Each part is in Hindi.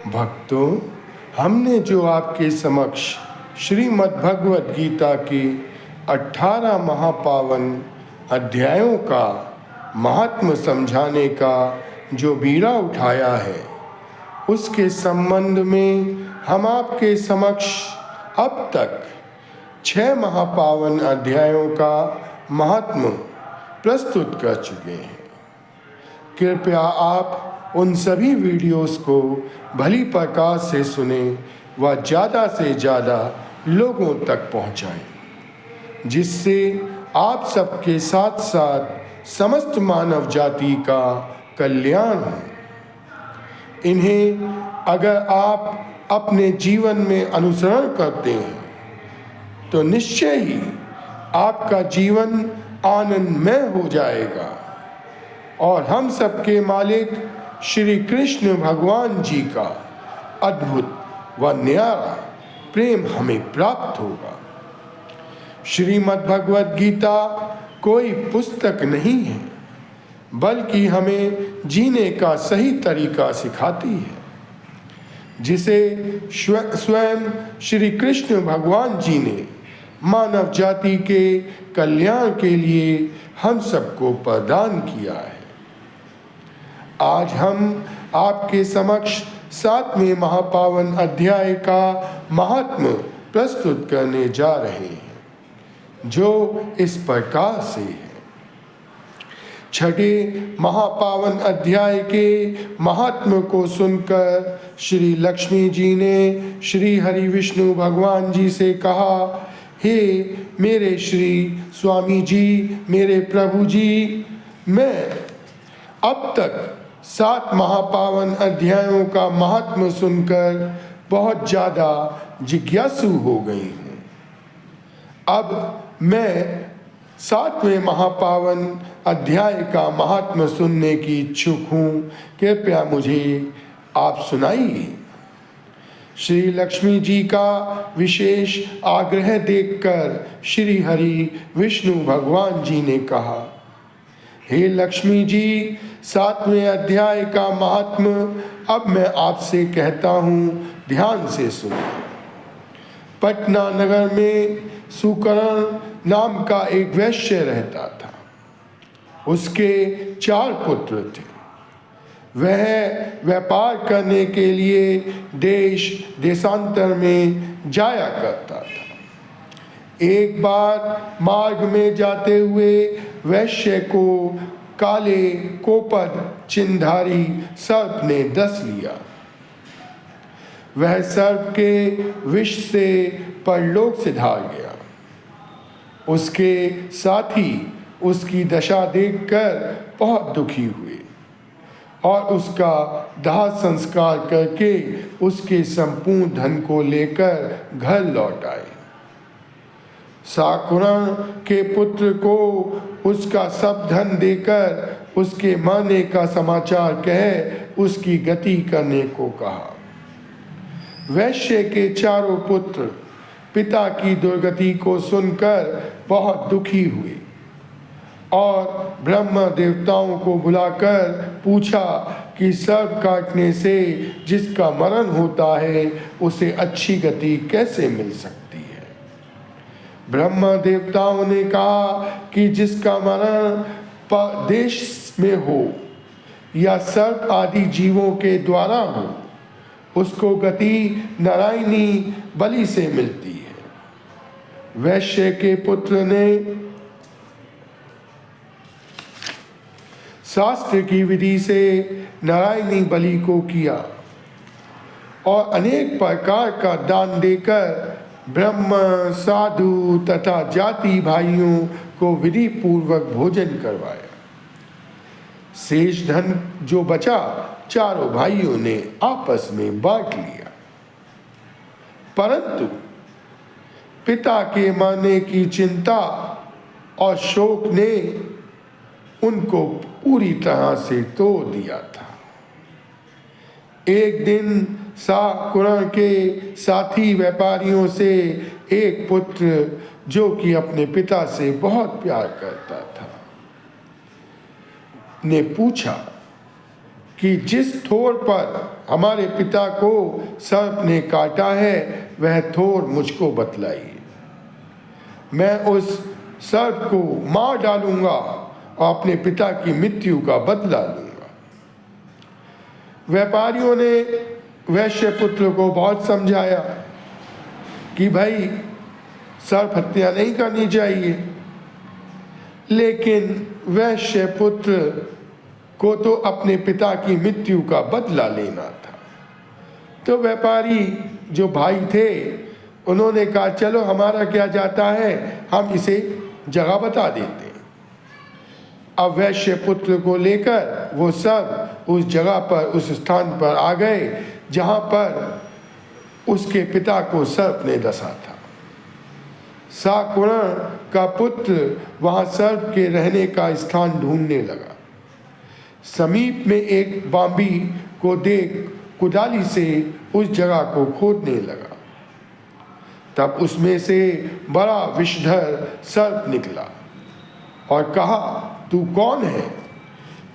भक्तों, हमने जो आपके समक्ष श्रीमद् भगवद गीता के 18 महापावन अध्यायों का महात्म्य समझाने का जो बीड़ा उठाया है, उसके संबंध में हम आपके समक्ष अब तक 6 महापावन अध्यायों का महात्म्य प्रस्तुत कर चुके हैं। कृपया आप उन सभी वीडियोस को भली प्रकार से सुने व ज़्यादा से ज़्यादा लोगों तक पहुँचाएं, जिससे आप सबके साथ साथ समस्त मानव जाति का कल्याण हो। इन्हें अगर आप अपने जीवन में अनुसरण करते हैं तो निश्चय ही आपका जीवन आनंदमय हो जाएगा और हम सबके मालिक श्री कृष्ण भगवान जी का अद्भुत व न्यारा प्रेम हमें प्राप्त होगा। श्रीमद् भगवद गीता कोई पुस्तक नहीं है, बल्कि हमें जीने का सही तरीका सिखाती है, जिसे स्वयं श्री कृष्ण भगवान जी ने मानव जाति के कल्याण के लिए हम सबको प्रदान किया है। आज हम आपके समक्ष 7वें महापावन अध्याय का महात्म्य प्रस्तुत करने जा रहे हैं, जो इस प्रकार से है। 6ठे महापावन अध्याय के महात्म्य को सुनकर श्री लक्ष्मी जी ने श्री हरि विष्णु भगवान जी से कहा, हे मेरे श्री स्वामी जी, मेरे प्रभु जी, मैं अब तक 7 महापावन अध्यायों का महात्म्य सुनकर बहुत ज़्यादा जिज्ञासु हो गई हूँ। अब मैं 7वें महापावन अध्याय का महात्म्य सुनने की इच्छुक हूँ, कृपया मुझे आप सुनाइए। श्री लक्ष्मी जी का विशेष आग्रह देखकर श्री हरि विष्णु भगवान जी ने कहा, हे लक्ष्मी जी, 7वें अध्याय का महात्म्य अब मैं आपसे कहता हूँ, ध्यान से सुनिए। पटना नगर में सुकर्ण नाम का एक वैश्य रहता था। उसके 4 पुत्र थे। वह व्यापार करने के लिए देश देशांतर में जाया करता था। एक बार मार्ग में जाते हुए वैश्य को काले कोपद चिन्हधारी सर्प ने डस लिया। वह सर्प के विष से परलोक सिधार गया। उसके साथी उसकी दशा देखकर बहुत दुखी हुए और उसका दाह संस्कार करके उसके संपूर्ण धन को लेकर घर लौट आए। साकुरण के पुत्र को उसका सब धन देकर उसके मरने का समाचार कह उसकी गति करने को कहा। वैश्य के 4 पुत्र पिता की दुर्गति को सुनकर बहुत दुखी हुए और ब्रह्म देवताओं को बुलाकर पूछा कि सर्प काटने से जिसका मरण होता है उसे अच्छी गति कैसे मिल सकती है। ब्रह्म देवताओं ने कहा कि जिसका मरण देश में हो या सर्प आदि जीवों के द्वारा हो, उसको गति नारायणी बलि से मिलती है। वैश्य के पुत्र ने शास्त्र की विधि से नारायणी बलि को किया और अनेक प्रकार का दान देकर ब्रह्म, साधु तथा जाति भाइयों को विधि पूर्वक भोजन करवाया। शेष धन जो बचा 4 भाइयों ने आपस में बांट लिया, परंतु पिता के मरने की चिंता और शोक ने उनको पूरी तरह से तोड़ दिया था। एक दिन साकुरण के साथी व्यापारियों से एक पुत्र, जो कि अपने पिता से बहुत प्यार करता था, ने पूछा कि जिस थोर पर हमारे पिता को सर्प ने काटा है वह थोर मुझको बतलाइए। मैं उस सर्प को मार डालूंगा और अपने पिता की मृत्यु का बदला लूंगा। व्यापारियों ने वैश्य पुत्र को बहुत समझाया कि भाई सर्प हत्या नहीं करनी चाहिए, लेकिन वैश्य पुत्र को तो अपने पिता की मृत्यु का बदला लेना था। तो व्यापारी जो भाई थे उन्होंने कहा चलो हमारा क्या जाता है, हम इसे जगह बता देते हैं। अब वैश्य पुत्र को लेकर वो सब उस जगह पर, उस स्थान पर आ गए जहाँ पर उसके पिता को सर्प ने डसा था। साकुरण का पुत्र वहाँ सर्प के रहने का स्थान ढूंढने लगा। समीप में एक बांबी को देख कुदाली से उस जगह को खोदने लगा। तब उसमें से बड़ा विषधर सर्प निकला और कहा, तू कौन है?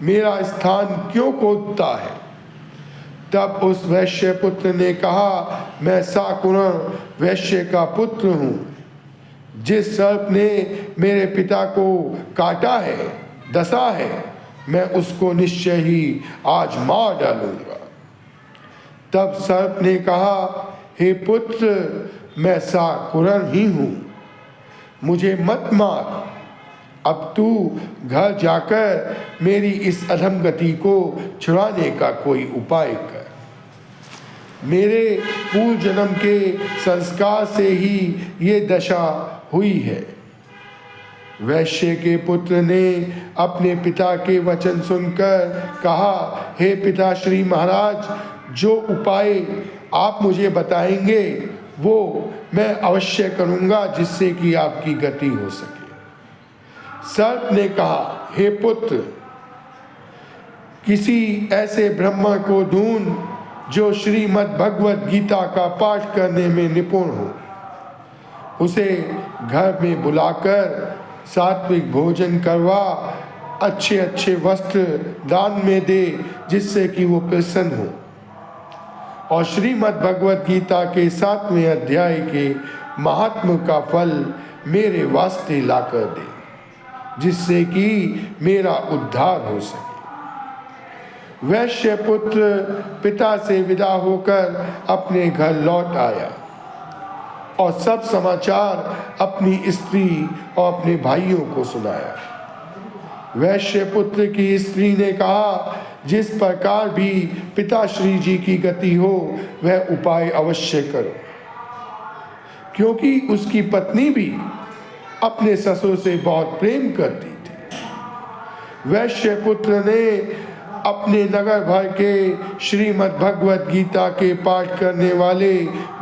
मेरा स्थान क्यों खोदता है? तब उस वैश्य पुत्र ने कहा, मैं साकुरण वैश्य का पुत्र हूँ। जिस सर्प ने मेरे पिता को काटा है, डसा है, मैं उसको निश्चय ही आज मार डालूंगा। तब सर्प ने कहा, हे पुत्र, मैं साकुरण ही हूँ, मुझे मत मार। अब तू घर जाकर मेरी इस अधमगति को छुड़ाने का कोई उपाय कर। मेरे पूर्व जन्म के संस्कार से ही ये दशा हुई है। वैश्य के पुत्र ने अपने पिता के वचन सुनकर कहा, हे पिताश्री महाराज, जो उपाय आप मुझे बताएंगे वो मैं अवश्य करूँगा, जिससे कि आपकी गति हो सके। सर्प ने कहा, हे पुत्र, किसी ऐसे ब्रह्मा को ढूंढ जो श्रीमद् भगवद गीता का पाठ करने में निपुण हो। उसे घर में बुलाकर सात्विक भोजन करवा, अच्छे अच्छे वस्त्र दान में दे, जिससे कि वो प्रसन्न हो, और श्रीमद् भगवद गीता के 7वें अध्याय के महात्म्य का फल मेरे वास्ते लाकर दे, जिससे कि मेरा उद्धार हो सके। वैश्य पुत्र पिता से विदा होकर अपने घर लौट आया और सब समाचार अपनी स्त्री और अपने भाइयों को सुनाया। वैश्य पुत्र की स्त्री ने कहा, जिस प्रकार भी पिताश्री जी की गति हो वह उपाय अवश्य करो, क्योंकि उसकी पत्नी भी अपने ससुर से बहुत प्रेम करती थी। वैश्य पुत्र ने अपने नगर भर के श्रीमद् भगवद गीता के पाठ करने वाले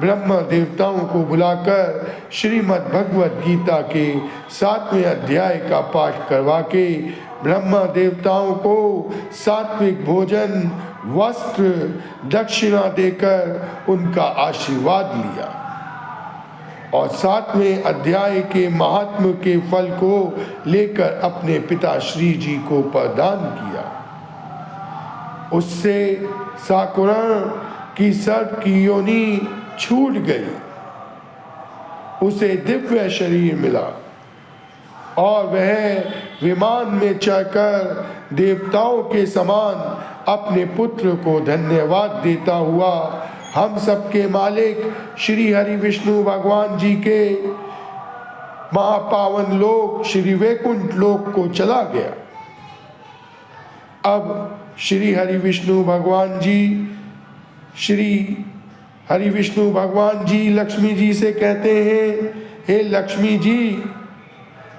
ब्रह्म देवताओं को बुलाकर श्रीमद् भगवद गीता के 7वें अध्याय का पाठ करवा के ब्रह्म देवताओं को सात्विक भोजन, वस्त्र, दक्षिणा देकर उनका आशीर्वाद लिया और 7वें अध्याय के महात्म्य के फल को लेकर अपने पिता श्री जी को प्रदान किया। उससे साकुरण की सर्प की योनि छूट गई, उसे दिव्य शरीर मिला और वह विमान में चढ़कर देवताओं के समान अपने पुत्र को धन्यवाद देता हुआ हम सबके मालिक श्री हरि विष्णु भगवान जी के महापावन लोक श्री वैकुंठ लोक को चला गया। अब श्री हरि विष्णु भगवान जी लक्ष्मी जी से कहते हैं, हे लक्ष्मी जी,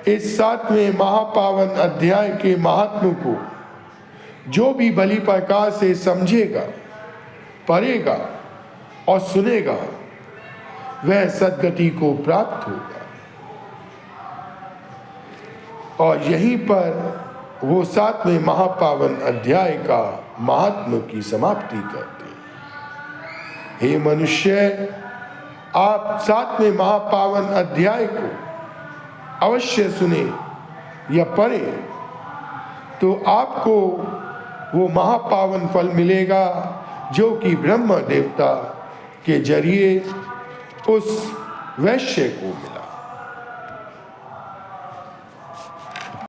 इस 7वें महापावन अध्याय के महात्म्य को जो भी भली प्रकार से समझेगा, पढ़ेगा और सुनेगा वह सद्गति को प्राप्त होगा। और यहीं पर वो 7वें महापावन अध्याय का महात्म्य की समाप्ति करते हैं। हे मनुष्य, आप 7वें महापावन अध्याय को अवश्य सुने या पढ़े तो आपको वो महापावन फल मिलेगा जो कि ब्रह्म देवता के जरिए उस वैश्य को मिला।